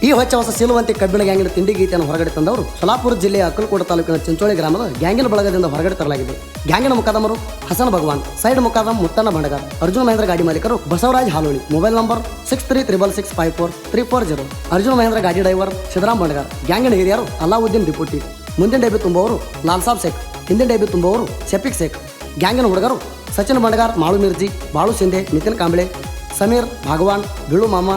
ಈ ಹೊಚ್ಚ ಹೊಸ ಸೀಲುವಂತೆ ಕಬ್ಬಿಣ ಗ್ಯಾಂಗಿನ ತಿಂಡಿ ಗೀತೆಯನ್ನು ಹೊರಗಡೆ ತಂದವರು ಸೊಲಾಪುರ ಜಿಲ್ಲೆಯ ಅಕ್ಕಲಕೋಟ ತಾಲೂಕಿನ ಚಿಂಚೋಳಿ ಗ್ರಾಮದ ಗ್ಯಾಂಗಿನ ಬಳಗದಿಂದ ಹೊರಗಡೆ ತರಲಾಗಿದೆ. ಗ್ಯಾಂಗಿನ ಮುಖಾದಮರು ಹಸನ್ ಭಗವಾನ್, ಸೈಡ್ ಮುಖಾದಮ್ ಮುತ್ತಣ್ಣ ಬಂಡಗಾರ್, ಅರ್ಜುನ್ ಮಹೇಂದ್ರ ಗಾಡಿ ಮಾಲೀಕರು ಬಸವರಾಜ್ ಹಾಲೋಳಿ, ಮೊಬೈಲ್ ನಂಬರ್ 6366654340. ಅರ್ಜುನ್ ಮಹೇಂದ್ರ ಗಾಡಿ ಡ್ರೈವರ್ ಸಿದ್ದರಾಮ್ ಬಂಡಗಾರ್. ಗ್ಯಾಂಗಿನ ಹಿರಿಯರು ಅಲಾವುದ್ದೀನ್ ಡಿಪುಟಿ. ಮುಂದಿನ ಡೈಬಿ ತುಂಬುವವರು ಲಾಲ್ ಸಾಬ್ ಶೇಖ್, ಹಿಂದಿನ ಡೈಬಿ ತುಂಬುವವರು ಶಫೀಕ್ ಶೇಖ್. ಗ್ಯಾಂಗಿನ ಹುಡುಗರು ಸಚಿನ್ ಬಂಡಗಾರ್, ಮಾಳು ಮಿರ್ಜಿ, ಬಾಳು ಶಿಂದೆ, ನಿತಿನ್ ಕಾಂಬ್ಳೆ, ಸಮೀರ್ ಭಾಗವಾನ್, ಬಿಳು ಮಾಮ,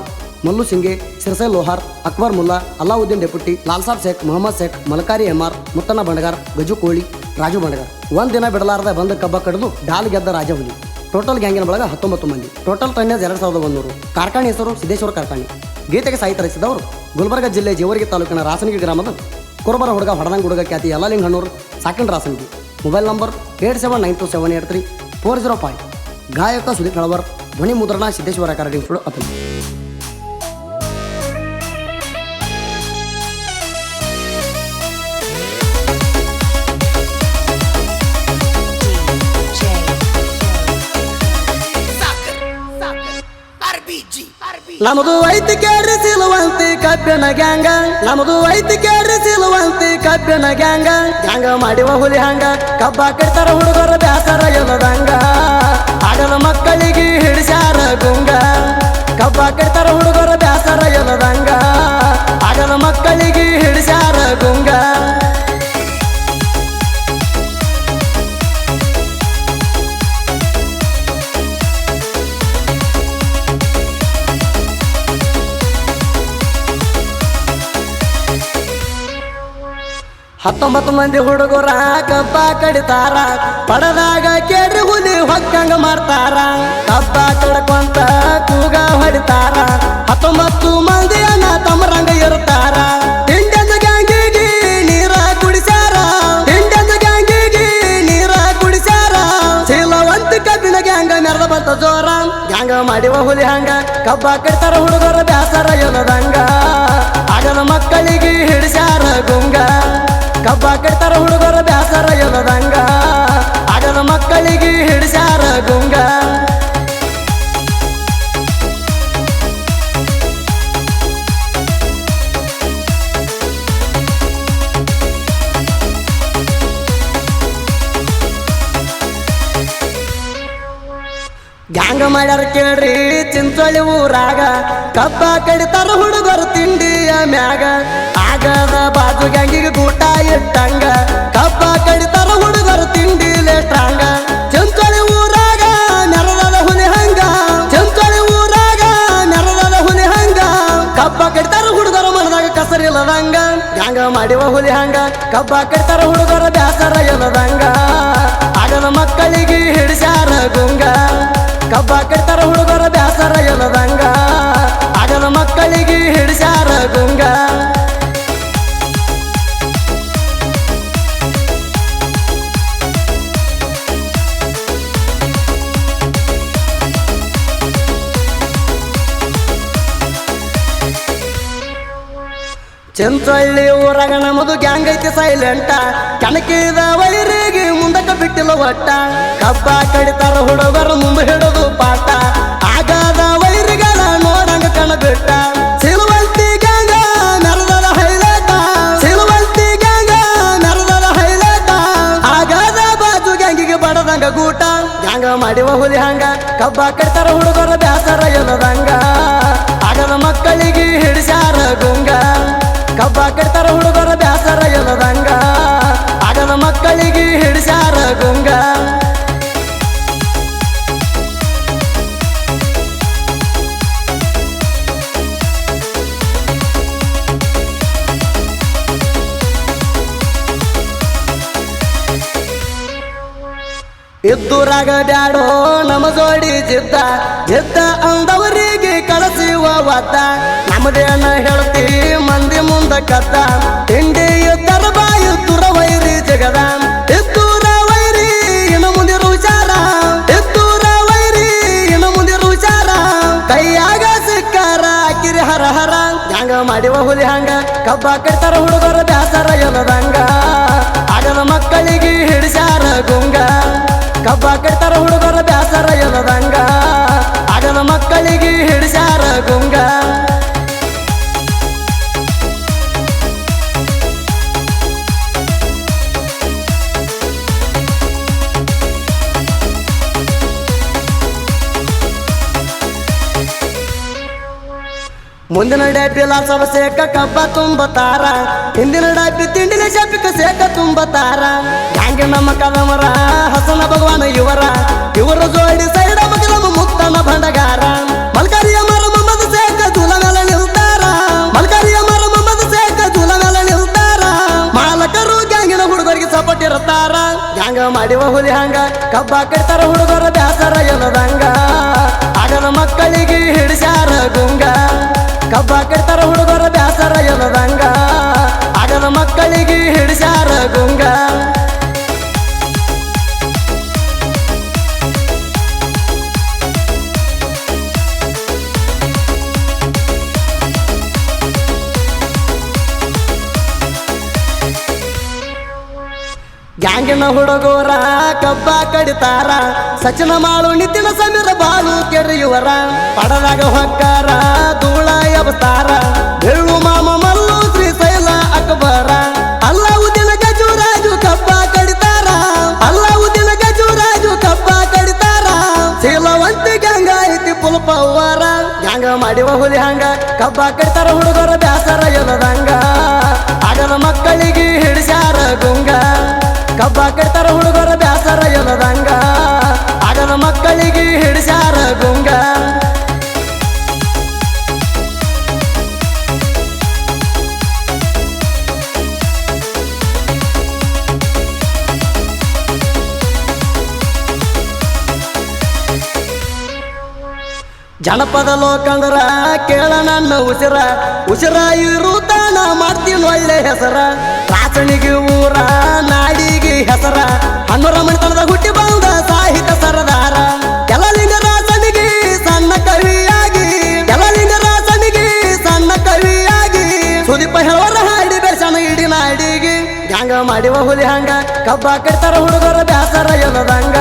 ಮಲ್ಲು ಸಿಂಗೆ, ಸಿರ್ಸೈ ಲೋಹಾರ್, ಅಕ್ಬರ್ ಮುಲ್ಲಾ, ಅಲಾವುದ್ದೀನ್ ಡೆಪುಟಿ, ಲಾಲ್ ಸಾಬ್ ಶೇಖ್, ಮೊಹಮ್ಮದ್ ಶೇಖ್, ಮಲಕಾರಿ ಎಮ್ಆರ್, ಮುತ್ತಣ್ಣ ಬಂಡಗಾರ್, ಗಜು ಕೋಳಿ, ರಾಜು ಬಂಡಗಾರ್. ಒಂದಿನ ಬಿಡಲಾರದ ಬಂದ ಕಬ್ಬ ಕಡಿದು ಡಾಲ್ ಗೆದ್ದ ರಾಜಹುಲಿ. ಟೋಟಲ್ ಗ್ಯಾಂಗಿನ ಬಳಗ 19 ಮಂದಿ. Total tonnage 2100. ಕಾರ್ಖಾನೆ ಹೆಸರು ಸಿದ್ದೇಶ್ವರ ಕಾರ್ಖಾನೆ. ಗೀತೆಗೆ ಸಾಹಿತ್ಯ ರಚಿಸಿದವರು ಗುಲ್ಬರ್ಗ ಜಿಲ್ಲೆ ಜೇವರ್ಗಿ ತಾಲೂಕಿನ ರಾಸನಗಿ ಗ್ರಾಮದ ಕುರುಬರ ಹುಡುಗ ಹೊಡದಂಗ ಹುಡುಗ ಖ್ಯಾತಿ ಯಲ್ಲಾಲಿಂಗ್ ಹಣ್ಣೂರು, ಸಾಕಿನ್ ರಾಸನಗಿ. Mobile number 8792783405. ಗಾಯಕ ಸುದೀಪ್ ಹಳವರ್. ಧ್ವನಿ ಮುದ್ರಣ ಸಿದ್ದೇಶ್ವರ ರೆಕಾರ್ಡಿಂಗ್ ಸ್ಟುಡಿಯೋ ಅತನು. ನಮದು ಐತಿ ಕೇರಿ ಸಿಲುವಂತಿ ಕಬ್ಬಿನ ಗ್ಯಾಂಗ, ನಮದು ಐತಿ ಕೇರಿ ಸಿಲುವಂತಿ ಕಬ್ಬಿನ ಗ್ಯಾಂಗ. ಗ್ಯಾಂಗ ಮಾಡಿವ ಹುಲಿ ಹಂಗ, ಕಬ್ಬ ಕಟ್ತಾರ ಹುಡುಗರ ಬ್ಯಾಸರ ಎಲ್ಲದಂಗ. ಆಗದ ಮಕ್ಕಳಿಗೆ ಹಿಡಿಸ್ಯಾರ ಗುಂಗ, ಕಬ್ಬ ಕಟ್ತಾರ ಹುಡುಗರ ಬ್ಯಾಸರ ಎಲ್ಲದಂಗ. ಆಗದ ಮಕ್ಕಳಿಗೆ ಹಿಡಿಸ್ಯಾರ ಗುಂಗ. ಹತ್ತೊಂಬತ್ತು ಮಂದಿ ಹುಡುಗರ ಕಬ್ಬ ಕಡಿತಾರ, ಪಡದಾಗ ಕೇಳ್ರಿ ಹುಲಿ ಹೊಕ್ಕಂಗ ಮಾಡ್ತಾರ. ಕಬ್ಬ ಕಡ್ಕೊಂತ ಕೂಗ ಹೊಡಿತಾರ, 19 ಮಂದಿಯನ್ನ ತಮ್ಮರಂಗ ಇರ್ತಾರ. ತಿಂಡದ ಗ್ಯಾಂಗಿಗೆ ನೀರ ಕುಡಿಸ್ಯಾರ, ತಿಂಡದ ಗ್ಯಾಂಗಿಗೆ ನೀರ ಕುಡಿಸ್ಯಾರ. ಸೀಲವಂತಿ ಕಬ್ಬಿನ ಗ್ಯಾಂಗ ಮೆರೆದ ಬಂತ ಜೋರ. ಗ್ಯಾಂಗ ಮಾಡಿವ ಹುಲಿ ಹಂಗ, ಕಬ್ಬ ಕಡಿತಾರ ಹುಡುಗರ ಬ್ಯಾಸರ ಎಲ್ಲದಂಗ. ಆಗದ ಮಕ್ಕಳಿಗೆ ಹಿಡಿಸ್ಯಾರ ಗುಂಗ, ಕಬ್ಬ ಕಟ್ತಾರ ಹುಡುಗರ ಬ್ಯಾಸರ ಎಲ್ಲದಂಗ. ಆಗದ ಮಕ್ಕಳಿಗೆ ಹಿಡಿಸ್ಯಾರ ಗುಂಗ. ಗ್ಯಾಂಗ ಮಾಡ್ಯಾರ ಕೇಳ್ರಿ ಚಿಂಚೋಳಿ ಊರಾಗ, ಕಬ್ಬ ಕಡಿತಾರ ಹುಡುಗರು ತಿಂಡಿಯ ಮ್ಯಾಗ. ಆಗದ ಬಾಜು ಗ್ಯಾಂಗಿಗೆ ಊಟ ಇಟ್ಟಂಗ, ಕಬ್ಬ ಕಡಿತಾರ ಹುಡುಗರು ತಿಂಡಿ ಲೇಟಾಂಗ. ಚಿಂಚೋಳಿ ಊರಾಗ ನೆರದದ ಹುಲಿ ಹಂಗ, ಚಿಂಚೋಳಿ ಊರಾಗ ನೆರದದ ಹುಲಿ ಹಂಗ. ಕಬ್ಬ ಕಡಿತಾರ ಹುಡುಗರ ಮನದಾಗ ಕಸರಿಲ್ಲದಂಗ. ಗ್ಯಾಂಗ ಮಾಡಿವ ಹುಲಿ ಹಂಗ, ಕಬ್ಬ ಕಡಿತಾರ ಹುಡುಗರ ಬ್ಯಾಸರ ಎಲ್ಲದಂಗ. ಆಗದ ಮಕ್ಕಳಿಗೆ ಹಿಡಿಸ್ಯಾರ ಗುಂಗ, ಕಬ್ಬ ಕಟ್ತಾರ ಹುಡುಗರ ಬ್ಯಾಸರ ಎಲ್ಲದಂಗ. ಆಗದ ಮಕ್ಕಳಿಗೆ ಹಿಡಿಸ್ಯಾರ ಗುಂಗ. ಚಿಂಚೊಳ್ಳಿ ಊರಾಗ ನಮ್ಮದು ಗ್ಯಾಂಗ್ ಐತಿ ಸೈಲೆಂಟ, ಕಣಕಿದ ವೈರಿಗೆ ಮುಂದಕ್ಕ ಬಿಟ್ಟಿಲ್ಲ ಒಟ್ಟ. ಕಬ್ಬ ಕಡಿತಾರ ಹುಡುಗರು ಮುಂದೆ ಹಿಡಿದು ಪಾಠ, ಆಗದ ವೈರಿಗಳ ನೋಡಂಗ ಕಣ ಬಿಟ್ಟ. ಸಿಲುವಂತಿ ಗ್ಯಾಂಗ ಮೆರೆದದ ಹೈಲೈಟ, ಸಿಲುವಂತಿ ಗ್ಯಾಂಗ ಮೆರೆದದ ಹೈಲೈಟ. ಆಗದ ಬಾಜು ಗ್ಯಾಂಗಿಗೆ ಬಡದಂಗ ಗೂಟ. ಗ್ಯಾಂಗ ಮಾಡಿವ ಹುಲಿ ಹಂಗ, ಕಬ್ಬ ಕಡಿತಾರ ಹುಡುಗರ ಬ್ಯಾಸರ ಎಲ್ಲದಂಗ. ಆಗದ ಮಕ್ಕಳಿಗೆ ಹಿಡಿಸ್ಯಾರ ಗುಂಗ, ಕಬ್ಬ ಕಟ್ತಾರ ಹುಡುಗರ ಬ್ಯಾಸರ ಎಲ್ಲದಂಗ. ಆಗದ ಮಕ್ಕಳಿಗೆ ಹಿಡಿಸ್ಯಾರ ಗುಂಗ. ಇದ್ದೂರಾಗ ಬ್ಯಾಡೋ ನಮ ಜೋಡಿ ಜಿದ್ದ, ಜಿದ್ದ ಅಂದವರಿಗೆ ಕಳಸಿವ ಒದ್ದ. ನಮ್ಮದೇನ ಹೇಳ್ತಿ ಮಂದಿ ಮುಂದ ಕದ್ದ, ತಿಂಡಿ ಇದ್ದರ ಬಾಯಿ ತುರ ವೈರಿ ಜಗದ. ಇದ್ದೂರ ವೈರಿ ಇನ್ನು ಮುಂದಿರು ವಿಚಾರ, ಇದ್ದೂರ ವೈರಿ ಇನ್ನು ಮುಂದಿರು ವಿಚಾರ. ಕೈಯಾಗ ಸಿಕ್ಕಾರ ಕಿರಿ ಹರ ಹರ. ಗ್ಯಾಂಗ ಮಾಡಿವ ಹುಲಿ ಹಂಗ, ಕಬ್ಬ ಕಟ್ತಾರ ಹುಡುಗರ ಬ್ಯಾಸರ ಎಲ್ಲದಂಗ. ಆಗದ ಮಕ್ಕಳಿಗೆ ಹಿಡಿಸ್ಯಾರ ಗುಂಗ, ಕಬ್ಬ ಕಟ್ತಾರ ಹುಡುಗರ ಬ್ಯಾಸರ ಎಲ್ಲದಂಗ. ಆಗದ ಮಕ್ಕಳಿಗೆ ಹಿಡಿಸ್ಯಾರ ಗುಂಗ. ಮುಂದಿನ ಡಬ್ಬಿ ಲಾಸವ ಸೇಕ ಕಬ್ಬ ತುಂಬತಾರ, ಹಿಂದಿನ ಡಬ್ಬಿ ತಿಂಡಿನ ಶಪಿಕ ಸೇಕ ತುಂಬತಾರ. ಹ್ಯಾಂಗೆ ನಮ್ಮ ಕದಮರ ಹಸನ ಭಗವಾನ ಇವರ ಜೋಡಿ ಸೈಡ ಮಗಲಮ ಮುಕ್ತನ ಭಂಡಗಾರ. ಮಲ್ಕರಿಯ ಮರ ಮೊಮ್ಮದ ಸೇಕ ಜೂಲ ಮೇಲೆ ನಿಲ್ತಾರ, ಮಲ್ಕರಿಯ ಮರ ಮೊಮ್ಮದ ಸೇಕ ಜೂಲ ಮೇಲೆ ನಿಲ್ತಾರ. ಮಾಲಕರು ಗ್ಯಾಂಗಿನ ಹುಡುಗರಿಗೆ ಸಪೋರ್ಟ್ ಇರುತ್ತಾರ. ಗ್ಯಾಂಗ ಮಾಡಿವ ಹುಲಿ ಹಂಗ ಕಬ್ಬ ಕಟ್ತಾರ ಹುಡುಗರ ಬ್ಯಾಸರ ಎನ್ನದಂಗ. ಆಗದ ಮಕ್ಕಳಿಗೆ ಹಿಡಿಸ್ಯಾರ ಗುಂಗ, ಕಬ್ಬ ಕಟ್ತಾರ ಹುಡುಗರ ಬ್ಯಾಸರ ಎನ್ನದಂಗ. ಆಗದ ಮಕ್ಕಳಿಗೆ ಹಿಡಿಸ್ಯಾರ ಗುಂಗ. ಗ್ಯಾಂಗಿನ ಹುಡುಗರ ಕಬ್ಬ ಕಡಿತಾರ, ಸಚಿನ ಮಾಡು ನಿತಿನ ಸಮೀರ ಬಾಳು ಕೆರೆಯುವರ. ಪಡದಾಗ ಹೊಕ್ಕಾರ ಧೂಳ ಎಬತಾರ, ಬೆಳ್ಳು ಮಾಮ ಮಲ್ಲು ಶ್ರೀಶೈಲ ಅಕ್ಬರ. ಅಲ್ಲಾವುದ್ದೀನ ಗಜುರಾಜು ಕಬ್ಬ ಕಡಿತಾರ, ಅಲ್ಲಾವುದ್ದೀನ ಗಜುರಾಜು ಕಬ್ಬ ಕಡಿತಾರ. ಶೀಲವಂತಿ ಗ್ಯಾಂಗ ಐತಿ ಪುಲ್ಪವ್ವರ. ಗ್ಯಾಂಗ ಮಾಡಿವ ಹುಲಿ ಹಂಗ ಕಬ್ಬ ಕಡಿತಾರ ಹುಡುಗರ ಬ್ಯಾಸರ ಎನ್ನದಂಗ. ಆಗದ ಮಕ್ಕಳಿಗೆ ಹಿಡಿಸ್ಯಾರ ಗುಂಗ, ಕಬ್ಬ ಕಟ್ತಾರ ಹುಡುಗರ ಬ್ಯಾಸರ ಎನ್ನದಂಗ. ಆಗದ ಮಕ್ಕಳಿಗೆ ಹಿಡಿಸ್ಯಾರ ಗುಂಗ. ಜನಪದ ಲೋಕಂದ್ರ ಕೇಳ ನನ್ನ ಉಸಿರ ಇರುತ್ತಾನ ಮಾಡ್ತೀನಿ ಒಳ್ಳೆ ಹೆಸರ. ರಾಸಣಿಗೆ ಊರ ನಾಡಿಗೆ ಹೆಸರ, ಹನ್ನೂರ ಮಣಿತನದ ಹುಟ್ಟಿ ಬಂದ ಸಾಹಿತ್ಯ ಸರದಾರ. ಕೆಲಲಿಂಗ ರಾಸನಿಗೆ ಸಣ್ಣ ಕವಿಯಾಗಿ, ಕೆಲಲಿಂಗ ರಾಸನಿಗೆ ಸಣ್ಣ ಕವಿಯಾಗಿ. ಸುದೀಪ ಹೇಳೋರ ಹಾಡಿ ಬೆಳ್ಸಣ ಇಡೀ ನಾಡಿಗೆ. ಗ್ಯಾಂಗ ಮಾಡಿವ ಹುಲಿ ಹಂಗ ಕಬ್ಬ ಕಟ್ತಾರ ಹುಡುಗರ ಬ್ಯಾಸರ ಎನ್ನದಂಗ.